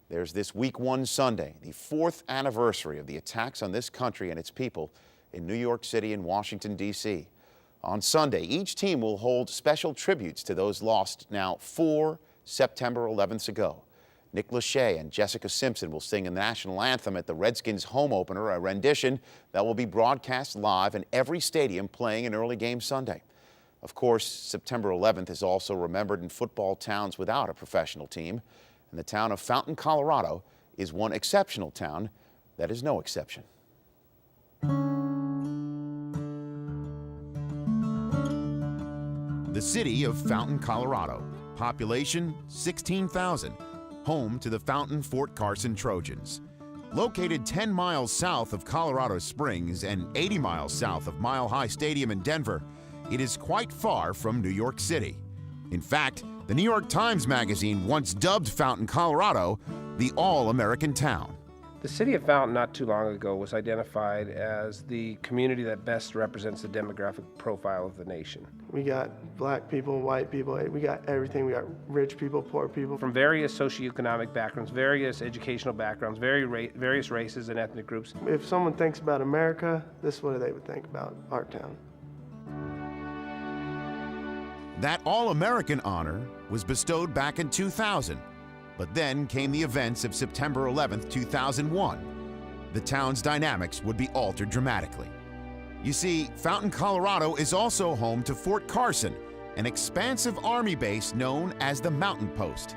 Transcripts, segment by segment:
There's this Week 1 Sunday, the 4th anniversary of the attacks on this country and its people in New York City and Washington, D.C. On Sunday, each team will hold special tributes to those lost now 4 September 11ths ago. Nick Lachey and Jessica Simpson will sing a national anthem at the Redskins home opener, a rendition that will be broadcast live in every stadium playing an early game Sunday. Of course, September 11th is also remembered in football towns without a professional team, and the town of Fountain, Colorado is one exceptional town that is no exception. The city of Fountain, Colorado, population 16,000, home to the Fountain Fort Carson Trojans. Located 10 miles south of Colorado Springs and 80 miles south of Mile High Stadium in Denver, it is quite far from New York City. In fact, the New York Times Magazine once dubbed Fountain, Colorado, the all-American town. The city of Fountain not too long ago was identified as the community that best represents the demographic profile of the nation. We got black people, white people, we got everything. We got rich people, poor people. From various socioeconomic backgrounds, various educational backgrounds, various races and ethnic groups. If someone thinks about America, this is what they would think about our town. That All-American honor was bestowed back in 2000, but then came the events of September 11th, 2001. The town's dynamics would be altered dramatically. You see, Fountain, Colorado is also home to Fort Carson, an expansive Army base known as the Mountain Post.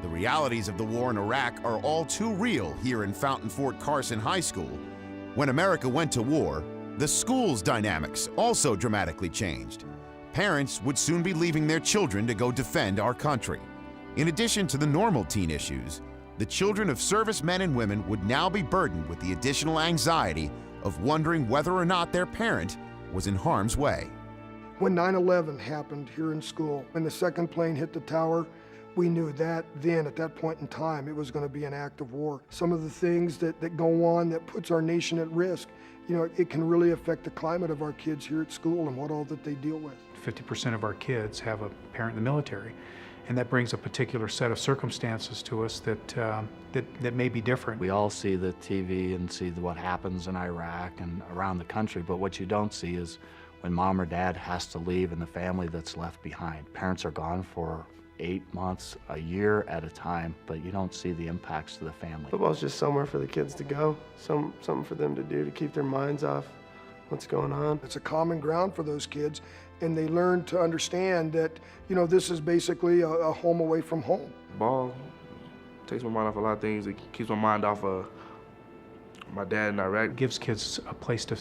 The realities of the war in Iraq are all too real here in Fountain Fort Carson High School. When America went to war, the school's dynamics also dramatically changed. Parents would soon be leaving their children to go defend our country. In addition to the normal teen issues, the children of servicemen and women would now be burdened with the additional anxiety of wondering whether or not their parent was in harm's way. When 9/11 happened here in school, when the second plane hit the tower, we knew that then, at that point in time, it was going to be an act of war. Some of the things that go on that puts our nation at risk, you know, it can really affect the climate of our kids here at school and what all that they deal with. 50% of our kids have a parent in the military, and that brings a particular set of circumstances to us that may be different. We all see the TV and see what happens in Iraq and around the country, but what you don't see is when mom or dad has to leave and the family that's left behind. Parents are gone for 8 months, a year at a time, but you don't see the impacts to the family. Football's just somewhere for the kids to go, something for them to do to keep their minds off what's going on. It's a common ground for those kids, and they learn to understand that, you know, this is basically a home away from home. Ball takes my mind off a lot of things. It keeps my mind off of my dad in Iraq. It gives kids a place to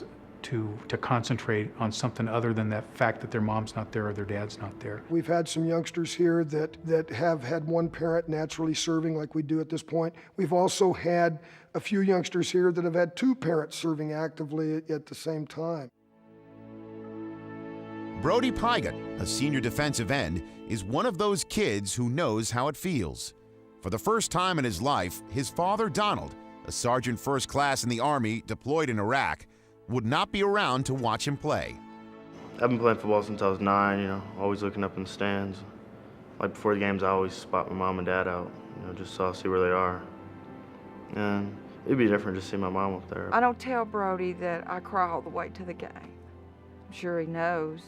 concentrate on something other than that fact that their mom's not there or their dad's not there. We've had some youngsters here that have had one parent naturally serving like we do at this point. We've also had a few youngsters here that have had 2 parents serving actively at the same time. Brody Pygott, a senior defensive end, is one of those kids who knows how it feels. For the first time in his life, his father, Donald, a sergeant first class in the Army deployed in Iraq, would not be around to watch him play. I've been playing football since I was 9, you know, always looking up in the stands. Like before the games, I always spot my mom and dad out, you know, just so I see where they are. And it'd be different to see my mom up there. I don't tell Brody that I cry all the way to the game. I'm sure he knows.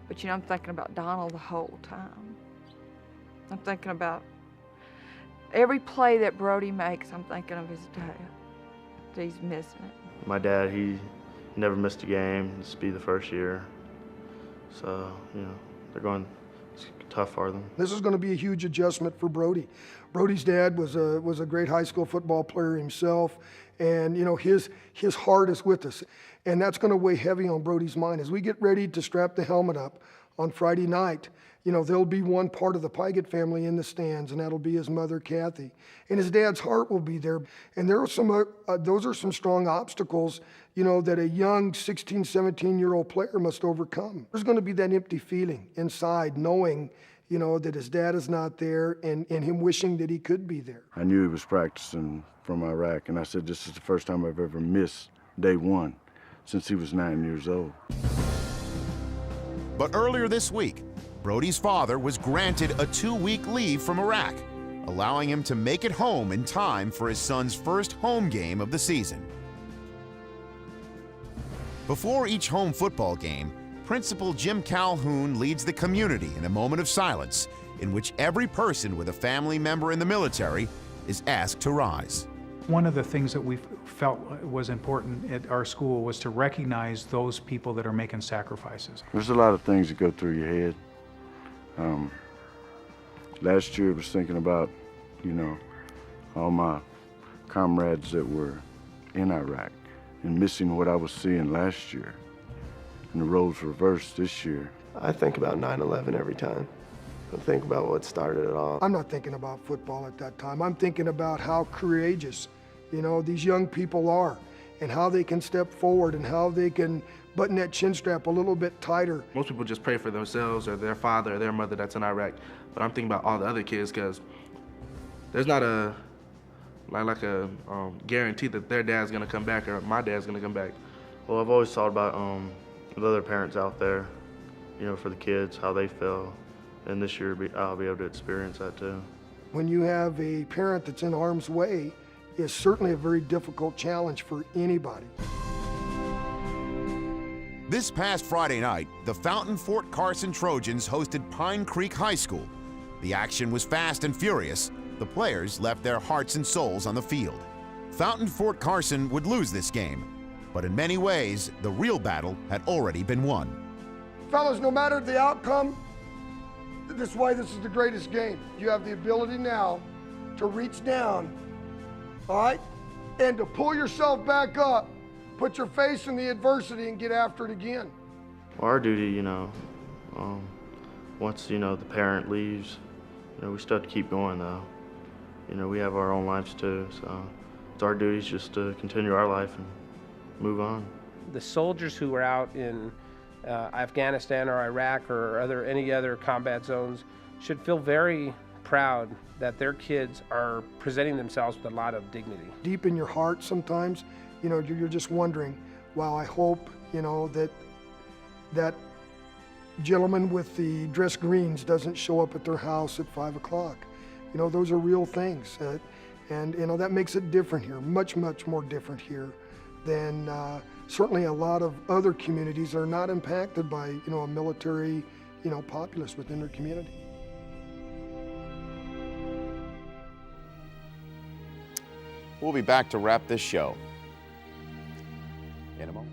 But you know, I'm thinking about Donald the whole time. I'm thinking about every play that Brody makes, I'm thinking of his dad. He's missing it. My dad, he never missed a game. This will be the first year. So, you know, it's tough for them. This is going to be a huge adjustment for Brody. Brody's dad was a great high school football player himself, and you know, his heart is with us. And that's going to weigh heavy on Brody's mind. As we get ready to strap the helmet up on Friday night, you know, there'll be one part of the Pygott family in the stands, and that'll be his mother, Kathy. And his dad's heart will be there. And there are some, those are some strong obstacles, you know, that a young 16, 17-year-old player must overcome. There's going to be that empty feeling inside, knowing, you know, that his dad is not there and him wishing that he could be there. I knew he was practicing from Iraq, and I said, this is the first time I've ever missed day 1 since he was 9 years old. But earlier this week, Brody's father was granted a 2-week leave from Iraq, allowing him to make it home in time for his son's first home game of the season. Before each home football game, Principal Jim Calhoun leads the community in a moment of silence in which every person with a family member in the military is asked to rise. One of the things that we felt was important at our school was to recognize those people that are making sacrifices. There's a lot of things that go through your head. Last year I was thinking about, you know, all my comrades that were in Iraq and missing what I was seeing last year. And the roles reversed this year. I think about 9/11 every time. I think about what started it all. I'm not thinking about football at that time. I'm thinking about how courageous, you know, these young people are and how they can step forward and how they can button that chin strap a little bit tighter. Most people just pray for themselves or their father or their mother that's in Iraq, but I'm thinking about all the other kids because there's not a guarantee that their dad's gonna come back or my dad's gonna come back. Well, I've always thought about the other parents out there, you know, for the kids, how they feel. And this year I'll be able to experience that too. When you have a parent that's in harm's way, it's certainly a very difficult challenge for anybody. This past Friday night, the Fountain Fort Carson Trojans hosted Pine Creek High School. The action was fast and furious. The players left their hearts and souls on the field. Fountain Fort Carson would lose this game, but in many ways, the real battle had already been won. Fellas, no matter the outcome, this is why this is the greatest game. You have the ability now to reach down, all right, and to pull yourself back up, put your face in the adversity and get after it again. Well, our duty, you know, once, you know, the parent leaves, you know, we still have to keep going though. You know, we have our own lives too, so it's our duty just to continue our life and move on. The soldiers who were out in Afghanistan or Iraq or any other combat zones should feel very proud that their kids are presenting themselves with a lot of dignity. Deep in your heart sometimes, you know, you're just wondering, wow, I hope, you know, that gentleman with the dress greens doesn't show up at their house at 5 o'clock. You know, those are real things. And, you know, that makes it different here, much, much more different here than certainly a lot of other communities are not impacted by, you know, a military, you know, populace within their community. We'll be back to wrap this show in a moment.